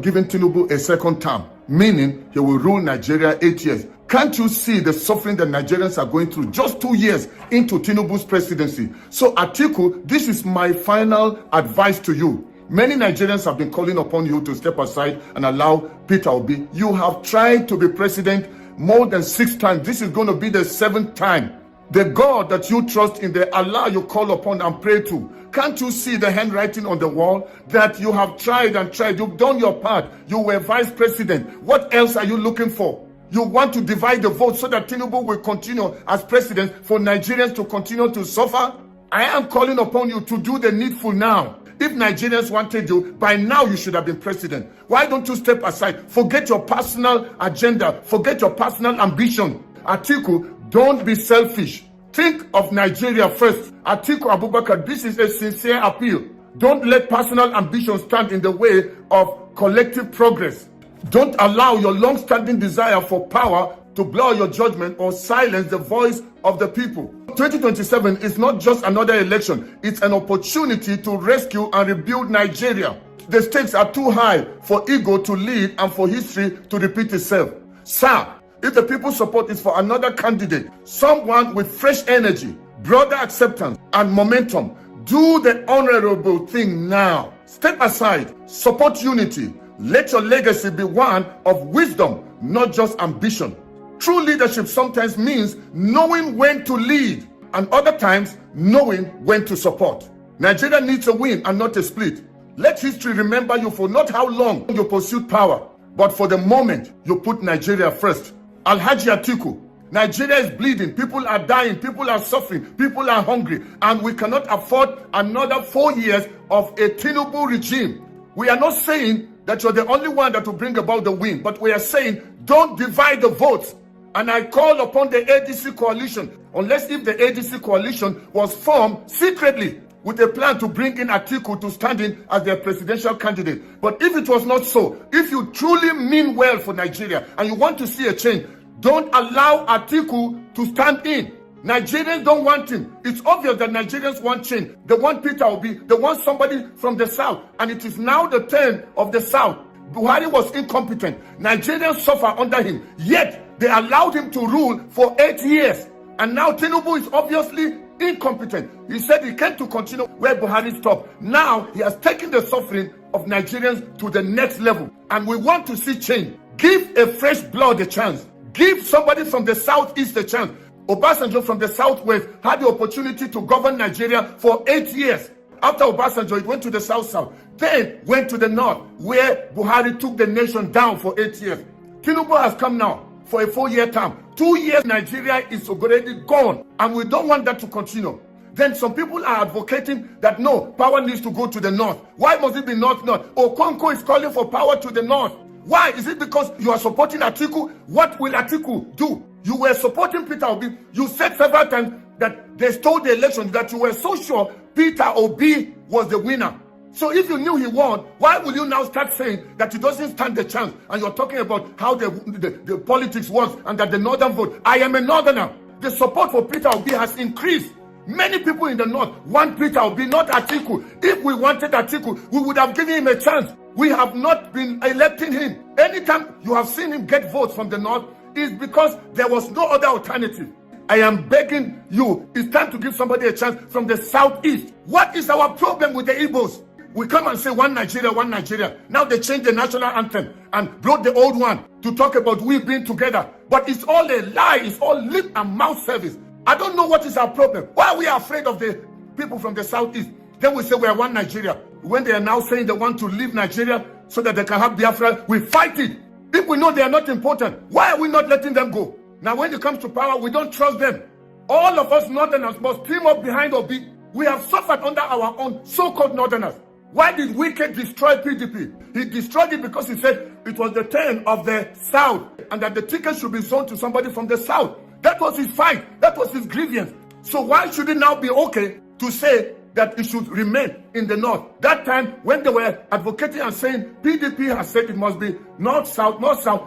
giving Tinubu a second term, meaning he will rule Nigeria 8 years. Can't you see the suffering that Nigerians are going through just 2 years into Tinubu's presidency? So Atiku, this is my final advice to you. Many Nigerians have been calling upon you to step aside and allow Peter Obi. You have tried to be president more than 6 times. This is going to be the 7th time. The God that you trust in, the Allah you call upon and pray to, can't you see the handwriting on the wall that you have tried and tried? You've done your part. You were vice president. What else are you looking for? You want to divide the vote so that Tinubu will continue as president for Nigerians to continue to suffer? I am calling upon you to do the needful now. If Nigerians wanted you, by now you should have been president. Why don't you step aside? Forget your personal agenda. Forget your personal ambition. Atiku, don't be selfish. Think of Nigeria first. Atiku Abubakar, this is a sincere appeal. Don't let personal ambition stand in the way of collective progress. Don't allow your long-standing desire for power to blur your judgment or silence the voice of the people. 2027 is not just another election. It's an opportunity to rescue and rebuild Nigeria. The stakes are too high for ego to lead and for history to repeat itself. Sir, if the people's support is for another candidate, someone with fresh energy, broader acceptance, and momentum, do the honorable thing now. Step aside, support unity. Let your legacy be one of wisdom, not just ambition. True leadership sometimes means knowing when to lead, and other times knowing when to support. Nigeria needs a win and not a split. Let history remember you for not how long you pursued power, but for the moment you put Nigeria first. Alhaji Atiku, Nigeria is bleeding, people are dying, people are suffering, people are hungry, and we cannot afford another 4 years of a Tinubu regime. We are not saying that you're the only one that will bring about the win, but we are saying don't divide the votes. And I call upon the ADC coalition, unless if the ADC coalition was formed secretly with a plan to bring in Atiku to stand in as their presidential candidate. But if it was not so, if you truly mean well for Nigeria and you want to see a change, don't allow Atiku to stand in. Nigerians don't want him. It's obvious that Nigerians want change. They want Peter Obi. They want somebody from the South. And it is now the turn of the South. Buhari was incompetent. Nigerians suffer under him. Yet, they allowed him to rule for 8 years. And now Tinubu is obviously incompetent. He said he came to continue where Buhari stopped. Now, he has taken the suffering of Nigerians to the next level. And we want to see change. Give a fresh blood a chance. Give somebody from the Southeast a chance. Obasanjo from the Southwest had the opportunity to govern Nigeria for 8 years. After Obasanjo, it went to the South, then went to the North, where Buhari took the nation down for 8 years. Tinubu has come now for a 4-year term. 2 years, Nigeria is already gone, and we don't want that to continue. Then some people are advocating that no, power needs to go to the North. Why must it be North-North? Okonkwo is calling for power to the North. Why? Is it because you are supporting Atiku? What will Atiku do? You were supporting Peter Obi. You said several times that they stole the election, that you were so sure Peter Obi was the winner. So if you knew he won, why will you now start saying that he doesn't stand the chance? And you're talking about how the politics works and that the Northern vote. I am a Northerner. The support for Peter Obi has increased. Many people in the North want Peter Obi, not Atiku. If we wanted Atiku, we would have given him a chance. We have not been electing him. Anytime you have seen him get votes from the North, is because there was no other alternative. I am begging you, it's time to give somebody a chance from the Southeast. What is our problem with the Igbos? We come and say one Nigeria, one Nigeria. Now they change the national anthem and brought the old one to talk about we being together. But it's all a lie. It's all lip and mouth service. I don't know what is our problem. Why are we afraid of the people from the Southeast? Then we say we are one Nigeria. When they are now saying they want to leave Nigeria so that they can have Biafra, we fight it. If we know they are not important, why are we not letting them go? Now when it comes to power, we don't trust them. All of us Northerners must team up behind Obi. We have suffered under our own so-called Northerners. Why did Wike destroy PDP? He destroyed it because he said it was the turn of the South and that the ticket should be sold to somebody from the South. That was his fight. That was his grievance. So why should it now be okay to say that it should remain in the North? That time when they were advocating and saying PDP has said it must be North-South,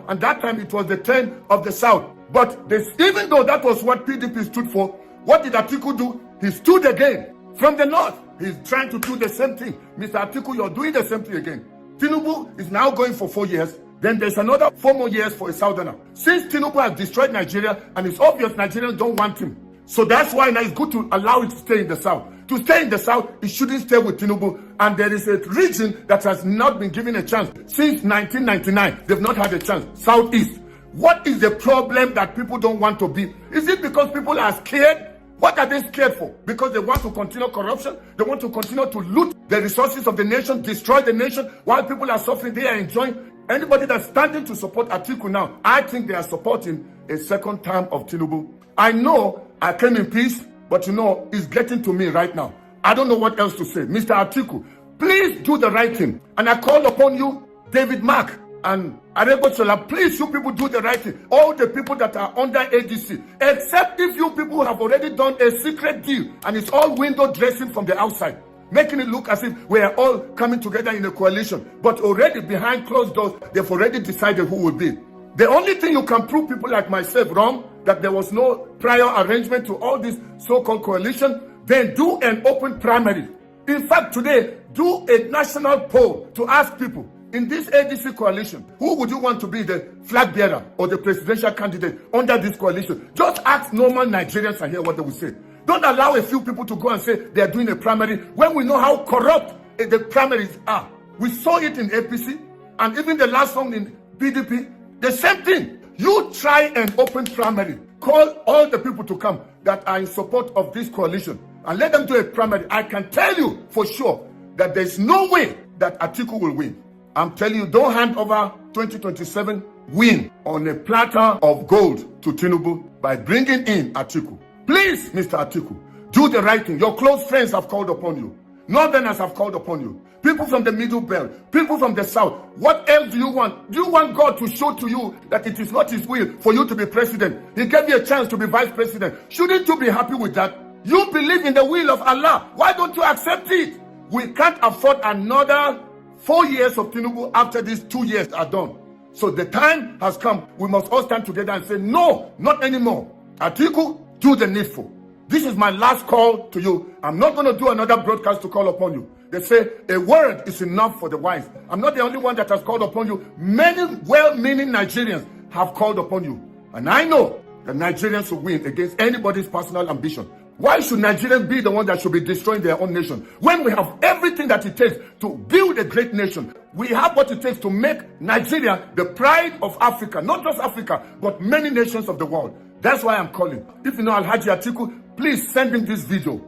and that time it was the turn of the South. But even though that was what PDP stood for, what did Atiku do? He stood again from the North. He's trying to do the same thing. Mr. Atiku, you're doing the same thing again. Tinubu is now going for 4 years. Then there's another 4 more years for a southerner. Since Tinubu has destroyed Nigeria, and it's obvious Nigerians don't want him. So that's why now it's good to allow it to stay in the south. To stay in the south, it shouldn't stay with Tinubu. And there is a region that has not been given a chance. Since 1999, they've not had a chance. Southeast. What is the problem that people don't want to be? Is it because people are scared? What are they scared for? Because they want to continue corruption? They want to continue to loot the resources of the nation, destroy the nation, while people are suffering, they are enjoying. Anybody that's standing to support Atiku now, I think they are supporting a second term of Tinubu. I know I came in peace, but it's getting to me right now. I don't know what else to say. Mr. Atiku, please do the right thing. And I call upon you, David Mark and Arebosola, please, you people do the right thing. All the people that are under ADC, except if you people have already done a secret deal and it's all window dressing from the outside, making it look as if we are all coming together in a coalition. But already behind closed doors, they've already decided who will be. The only thing you can prove people like myself wrong, that there was no prior arrangement to all this so-called coalition, then do an open primary. In fact, today, do a national poll to ask people, in this ADC coalition, who would you want to be the flag bearer or the presidential candidate under this coalition? Just ask normal Nigerians and hear what they will say. Don't allow a few people to go and say they are doing a primary when we know how corrupt the primaries are. We saw it in APC and even the last one in PDP. The same thing. You try an open primary. Call all the people to come that are in support of this coalition and let them do a primary. I can tell you for sure that there's no way that Atiku will win. I'm telling you, don't hand over 2027 win on a platter of gold to Tinubu by bringing in Atiku. Please, Mr. Atiku, do the right thing. Your close friends have called upon you. Northerners have called upon you. People from the Middle Belt, people from the South. What else do you want? Do you want God to show to you that it is not His will for you to be president? He gave you a chance to be vice president. Shouldn't you be happy with that? You believe in the will of Allah. Why don't you accept it? We can't afford another 4 years of Tinubu after these 2 years are done. So the time has come. We must all stand together and say, no, not anymore. Atiku, do the needful. This is my last call to you. I'm not going to do another broadcast to call upon you. They say a word is enough for the wise. I'm not the only one that has called upon you. Many well-meaning Nigerians have called upon you. And I know that Nigerians will win against anybody's personal ambition. Why should Nigerians be the one that should be destroying their own nation? When we have everything that it takes to build a great nation, we have what it takes to make Nigeria the pride of Africa, not just Africa, but many nations of the world. That's why I'm calling. If you know Alhaji Atiku, please send him this video.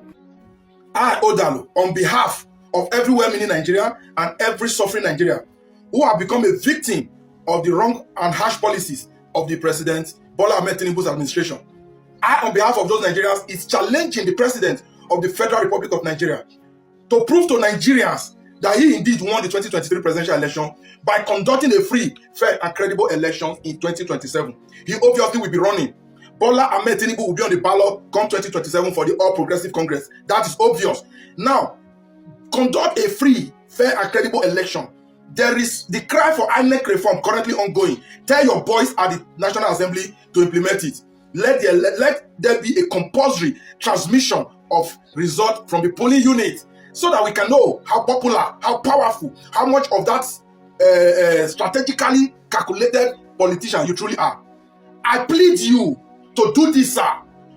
I, Odalu, on behalf of every well-meaning Nigerian and every suffering Nigerian who have become a victim of the wrong and harsh policies of the President Bola Ahmed Tinubu's administration, I, on behalf of those Nigerians, is challenging the President of the Federal Republic of Nigeria to prove to Nigerians that he indeed won the 2023 presidential election by conducting a free, fair, and credible election in 2027. He obviously will be running. Bola Ahmed Tinubu will be on the ballot come 2027 for the All Progressive Congress. That is obvious. Now, conduct a free, fair, and credible election. There is the cry for INEC reform currently ongoing. Tell your boys at the National Assembly to implement it. Let there be a compulsory transmission of result from the polling unit so that we can know how popular, how powerful, how much of that strategically calculated politician you truly are. I plead you to do this, sir.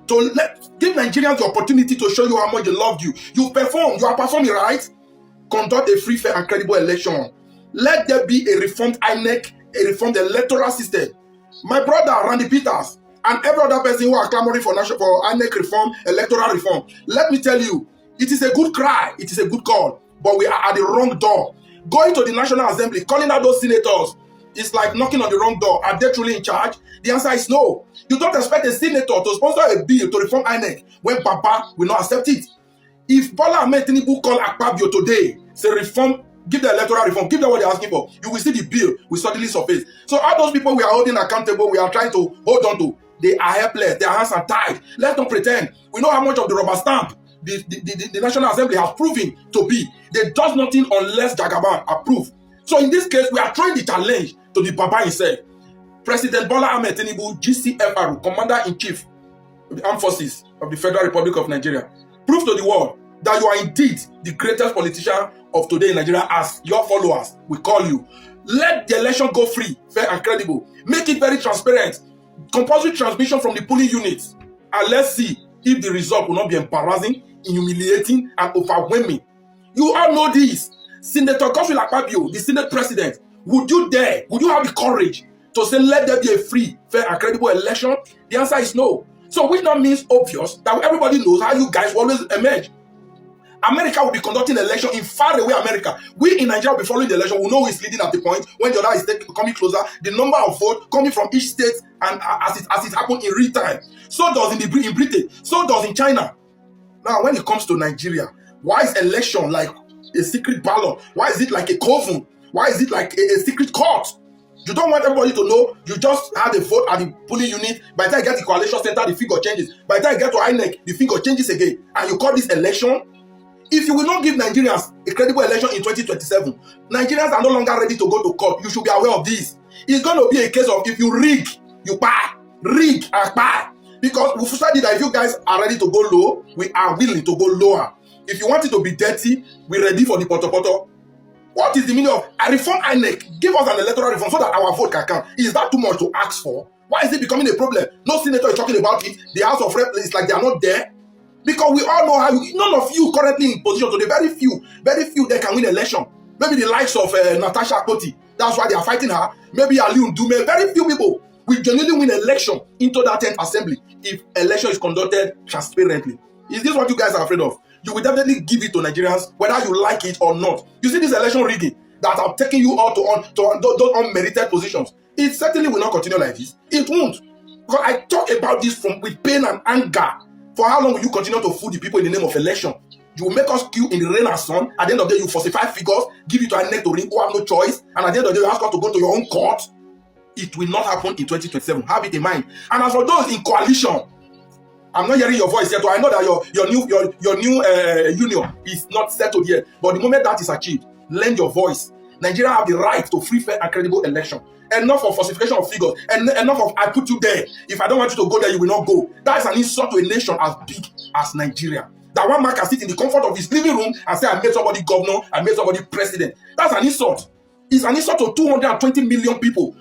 To give Nigerians the opportunity to show you how much they loved you. You are performing right. Conduct a free, fair, and credible election. Let there be a reformed INEC, a reformed electoral system. My brother Randy Peters and every other person who are clamoring for INEC reform, electoral reform, let me tell you, it is a good cry, it is a good call, but we are at the wrong door. Going to the National Assembly, calling out those senators, it's like knocking on the wrong door. Are they truly in charge? The answer is no. You don't expect a senator to sponsor a bill to reform INEC when Papa will not accept it. If Bola Ahmed Tinubu call Akpabio today, say reform, give the electoral reform, give them what they're asking for, you will see the bill will suddenly surface. So all those people we are holding accountable, we are trying to hold on to, they are helpless, their hands are tied. Let's not pretend. We know how much of the rubber stamp the National Assembly has proven to be. They does nothing unless Jagaban approve. So in this case, we are throwing the challenge to the Baba himself. President Bola Ahmed Tinubu, GCFR, Commander-in-Chief of the Armed Forces of the Federal Republic of Nigeria, prove to the world that you are indeed the greatest politician of today in Nigeria, as your followers, we call you. Let the election go free, fair and credible. Make it very transparent. Compulsory transmission from the polling units. And let's see if the result will not be embarrassing, humiliating, and overwhelming. You all know this. Senator Godswill Akpabio, the Senate President, would you have the courage to say let there be a free, fair, and credible election? The answer is no. So which now means obvious that everybody knows how you guys will always emerge. America will be conducting election in faraway America. We in Nigeria will be following the election. We know who is leading at the point when the other is coming closer. The number of votes coming from each state, and as it happened in real time. So does in Britain. So does in China. Now, when it comes to Nigeria, why is election like a secret ballot? Why is it like a coven? Why is it like a secret court? You don't want everybody to know. You just had a vote at the polling unit. By the time you get the coalition center, the figure changes. By the time you get to INEC, the figure changes again. And you call this election? If you will not give Nigerians a credible election in 2027, Nigerians are no longer ready to go to court. You should be aware of this. It's going to be a case of if you rig, you buy. Rig and buy. Because we've studied that if you guys are ready to go low, we are willing to go lower. If you want it to be dirty, we're ready for the poto. What is the meaning of a reform INEC? Give us an electoral reform so that our vote can count. Is that too much to ask for? Why is it becoming a problem? No senator is talking about it. The House of Reps is like they are not there. Because we all know how none of you currently in position today, very few that can win election. Maybe the likes of Natasha Akpoti, that's why they are fighting her. Maybe Aliu Ndume, very few people will genuinely win election into that 10th assembly if election is conducted transparently. Is this what you guys are afraid of? You will definitely give it to Nigerians, whether you like it or not. You see this election rigging that are taking you all to those unmerited positions. It certainly will not continue like this. It won't. Because I talk about this with pain and anger. For how long will you continue to fool the people in the name of election? You will make us queue in the rain and sun. At the end of the day, you falsify figures, give it to INEC to ring who have no choice. And at the end of the day, you ask us to go to your own court. It will not happen in 2027. Have it in mind. And as for those in coalition, I'm not hearing your voice yet. So I know that your new union is not settled yet. But the moment that is achieved, lend your voice. Nigeria have the right to free, fair, and credible election. Enough of falsification of figures, and enough of I put you there. If I don't want you to go there, you will not go. That is an insult to a nation as big as Nigeria. That one man can sit in the comfort of his living room and say, I made somebody governor, I made somebody president. That's an insult. It's an insult to 220 million people.